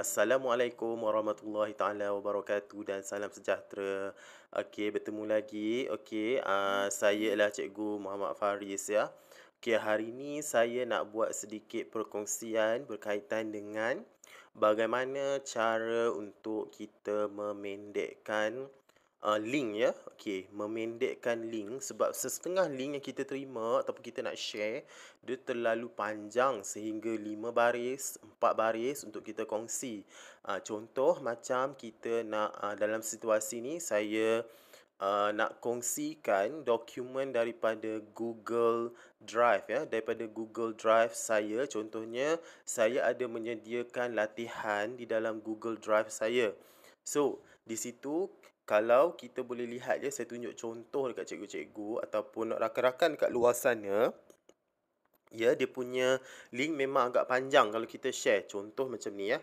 Assalamualaikum warahmatullahi taala wabarakatuh dan salam sejahtera. Okey, bertemu lagi. Okey, saya ialah Cikgu Muhammad Faris ya. Okey, hari ini saya nak buat sedikit perkongsian berkaitan dengan bagaimana cara untuk kita memendekkan link ya. Okey, memendekkan link sebab setengah link yang kita terima ataupun kita nak share, dia terlalu panjang sehingga 5 baris, 4 baris untuk kita kongsi. Contoh macam kita nak dalam situasi ni saya nak kongsikan dokumen daripada Google Drive ya, daripada Google Drive saya. Contohnya saya ada menyediakan latihan di dalam Google Drive saya. So, di situ kalau kita boleh lihat je, saya tunjuk contoh dekat cikgu-cikgu ataupun rakan-rakan kat luar sana. Ya, dia punya link memang agak panjang kalau kita share. Contoh macam ni ya.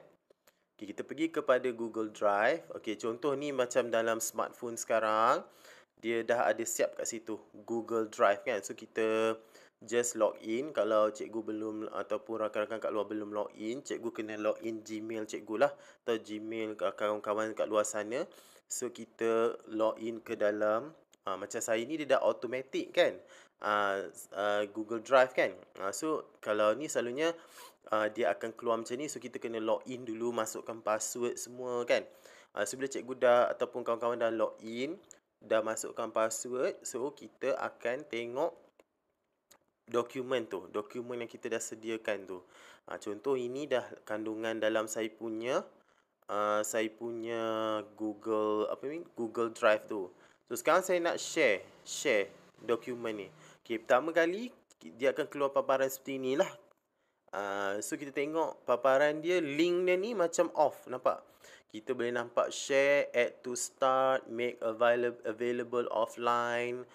Okay, kita pergi kepada Google Drive. Okey, contoh ni macam dalam smartphone sekarang, dia dah ada siap kat situ Google Drive kan. So kita just log in. Kalau cikgu belum ataupun rakan-rakan kat luar belum log in, cikgu kena log in Gmail cikgu lah atau Gmail kawan-kawan kat luar sana. So kita log in ke dalam macam saya ni dia dah automatic kan, Google Drive kan. So kalau ni selalunya dia akan keluar macam ni. So kita kena log in dulu, masukkan password semua kan. So bila cikgu dah ataupun kawan-kawan dah log in, dah masukkan password, so kita akan tengok dokumen tu, dokumen yang kita dah sediakan tu. Contoh ini dah kandungan dalam saya punya Google Google Drive tu. So sekarang saya nak share dokumen ni. Okey, pertama kali dia akan keluar paparan seperti inilah. So kita tengok paparan dia, link dia ni macam off, nampak? Kita boleh nampak share, add to start, make available offline,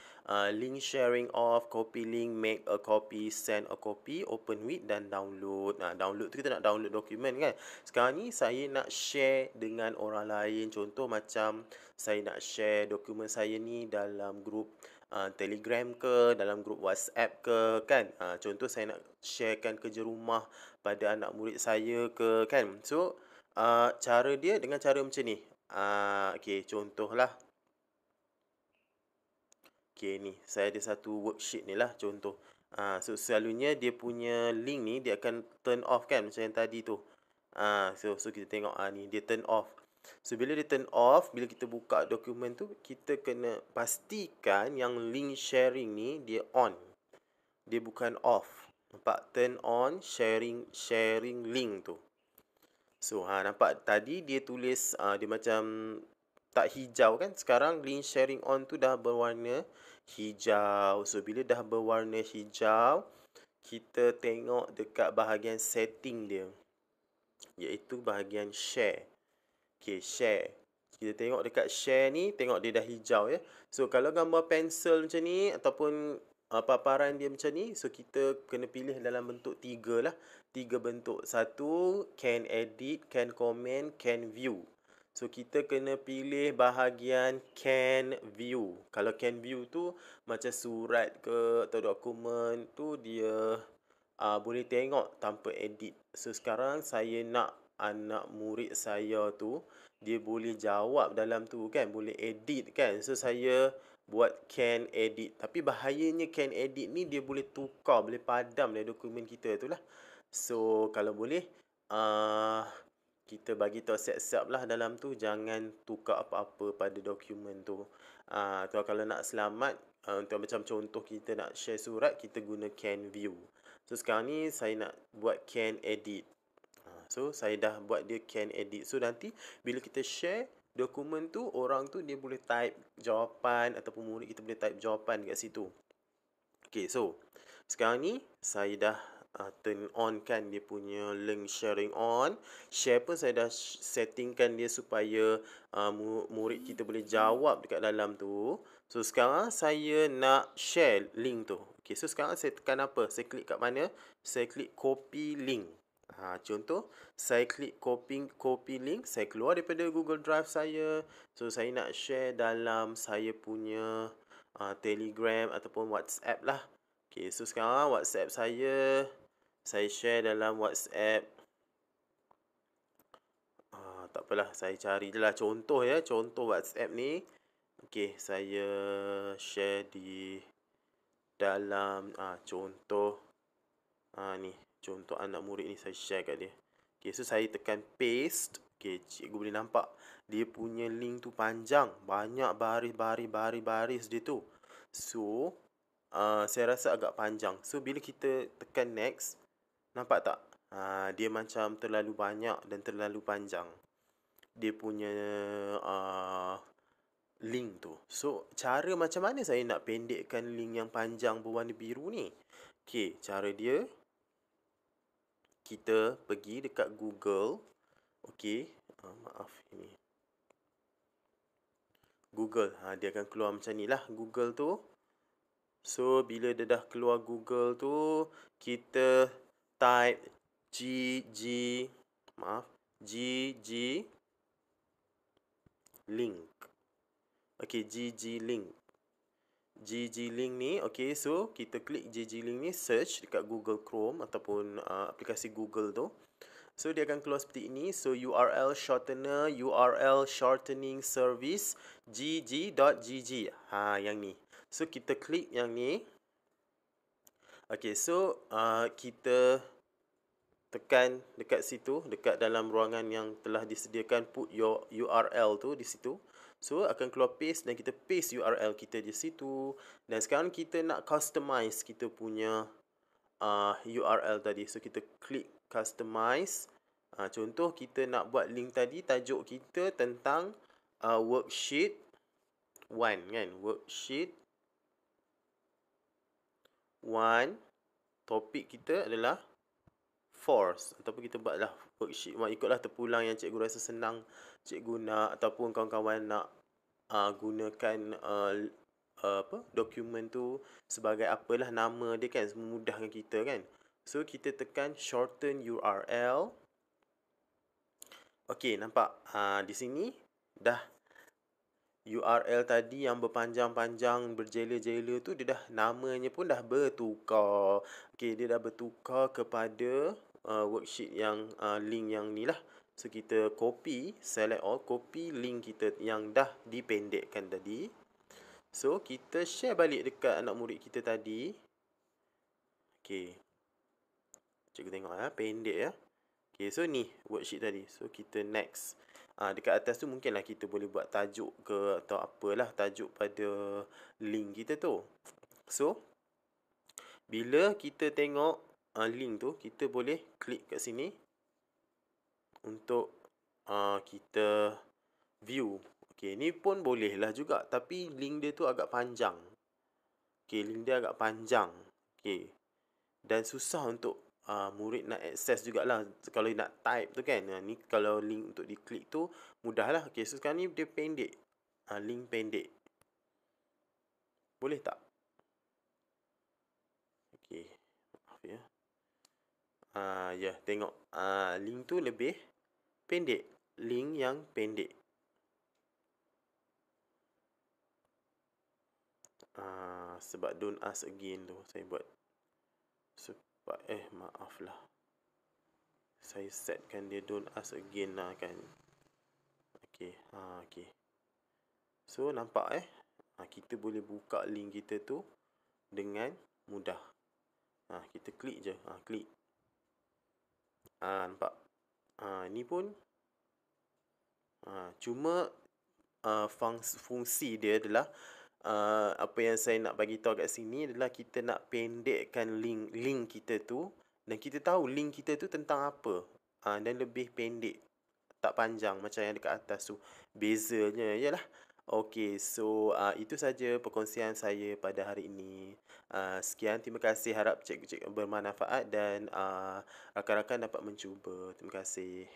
link sharing off, copy link, make a copy, send a copy, open with dan download. Download tu kita nak download dokumen kan. Sekarang ni saya nak share dengan orang lain. Contoh macam saya nak share dokumen saya ni dalam grup Telegram ke, dalam grup WhatsApp ke kan. Contoh saya nak sharekan kerja rumah pada anak murid saya ke kan. So cara dia dengan cara macam ni. Okey, contohlah. Okey, ni saya ada satu worksheet ni lah contoh. So selalunya dia punya link ni dia akan turn off kan macam yang tadi tu. So kita tengok ni dia turn off. So bila dia turn off, bila kita buka dokumen tu, kita kena pastikan yang link sharing ni dia on. Dia bukan off. Nampak? Turn on sharing link tu. So nampak tadi dia tulis dia macam tak hijau kan. Sekarang link sharing on tu dah berwarna hijau. So bila dah berwarna hijau, kita tengok dekat bahagian setting dia, iaitu bahagian share. Okay, share. Kita tengok dekat share ni, tengok dia dah hijau ya. So kalau gambar pensel macam ni ataupun paparan dia macam ni, so kita kena pilih dalam bentuk 3 lah. 3 bentuk. Satu, can edit, can comment, can view. So kita kena pilih bahagian can view. Kalau can view tu macam surat ke atau dokumen tu dia boleh tengok tanpa edit. So sekarang saya nak anak murid saya tu dia boleh jawab dalam tu kan, boleh edit kan. So saya buat can edit. Tapi bahayanya can edit ni dia boleh tukar, boleh padam dari dokumen kita tu lah. So kalau boleh kita bagi tahu siap-siap lah dalam tu, jangan tukar apa-apa pada dokumen tu. Kalau nak selamat, untuk macam contoh kita nak share surat, kita guna can view. So sekarang ni saya nak buat can edit. So saya dah buat dia can edit. So nanti bila kita share dokumen tu, orang tu dia boleh type jawapan ataupun murid kita boleh type jawapan dekat situ. Okay, so sekarang ni saya dah turn on kan dia punya link sharing on. Share pun saya dah settingkan dia supaya murid kita boleh jawab dekat dalam tu. So sekarang saya nak share link tu. Okay, so sekarang saya tekan apa? Saya klik kat mana? Saya klik copy link. Contoh, saya klik copy link, saya keluar daripada Google Drive saya. So saya nak share dalam saya punya Telegram ataupun WhatsApp lah. Okay, so sekarang WhatsApp saya share dalam WhatsApp. tak apalah, saya cari je lah contoh ya, contoh WhatsApp ni. Okey, saya share di dalam contoh ni, contoh anak murid ni saya share kat dia. Okey, so saya tekan paste. Okey, cikgu boleh nampak dia punya link tu panjang, banyak baris dia tu. So, saya rasa agak panjang. So, bila kita tekan next, nampak tak? Dia macam terlalu banyak dan terlalu panjang. Dia punya link tu. So, cara macam mana saya nak pendekkan link yang panjang berwarna biru ni? Okey, cara dia, kita pergi dekat Google. Okey, maaf ini. Google, dia akan keluar macam ni lah Google tu. So, bila dia dah keluar Google tu, kita type GG link. Okey, GG link. GG link ni, okey, so kita klik GG link ni, search dekat Google Chrome ataupun aplikasi Google tu. So, dia akan keluar seperti ini. So, URL shortener, URL shortening service, gg.gg. Yang ni. So, kita klik yang ni. Okey, so kita tekan dekat situ, dekat dalam ruangan yang telah disediakan, put your URL tu di situ. So, akan keluar paste dan kita paste URL kita di situ. Dan sekarang kita nak customize kita punya URL tadi. So, kita klik customize. Contoh kita nak buat link tadi, tajuk kita tentang worksheet 1 kan. Worksheet 1. Topik kita adalah force. Ataupun kita buatlah worksheet 1. Ikutlah terpulang yang cikgu rasa senang cikgu nak, ataupun kawan-kawan nak gunakan dokumen tu sebagai apalah nama dia kan, memudahkan kita kan. So, kita tekan shorten URL. Okey, nampak? Di sini dah URL tadi yang berpanjang-panjang, berjela-jela tu, dia dah, namanya pun dah bertukar. Okey, dia dah bertukar kepada worksheet yang link yang ni lah. So, kita copy, select all, copy link kita yang dah dipendekkan tadi. So, kita share balik dekat anak murid kita tadi. Okey. Cikgu tengok pendek ya. Okey, so ni worksheet tadi. So, kita next. Dekat atas tu mungkinlah kita boleh buat tajuk ke atau apalah tajuk pada link kita tu. So, bila kita tengok link tu, kita boleh klik kat sini untuk kita view. Okey, ni pun boleh lah juga, tapi link dia tu agak panjang. Okey, link dia agak panjang. Okey. Dan susah untuk murid nak akses jugalah kalau nak type tu kan. Ni kalau link untuk diklik tu mudahlah. Okey, so sekarang ni dia pendek. Link pendek. Boleh tak? Okey. Maaf ya. Ya, tengok. Link tu lebih pendek. Link yang pendek. Sebab don't ask again tu saya buat. Sebab maaflah. Saya setkan dia don't ask again lah kan. Okey, okey. So, nampak kita boleh buka link kita tu dengan mudah. Kita klik je. Klik. Nampak? Ni pun cuma fungsi dia adalah apa yang saya nak bagi tahu kat sini adalah kita nak pendekkan link kita tu, dan kita tahu link kita tu tentang apa. Dan lebih pendek, tak panjang macam yang dekat atas tu. Bezanya ialah. Okey, so itu saja perkongsian saya pada hari ini. Sekian, terima kasih. Harap cikgu bermanfaat dan rakan-rakan dapat mencuba. Terima kasih.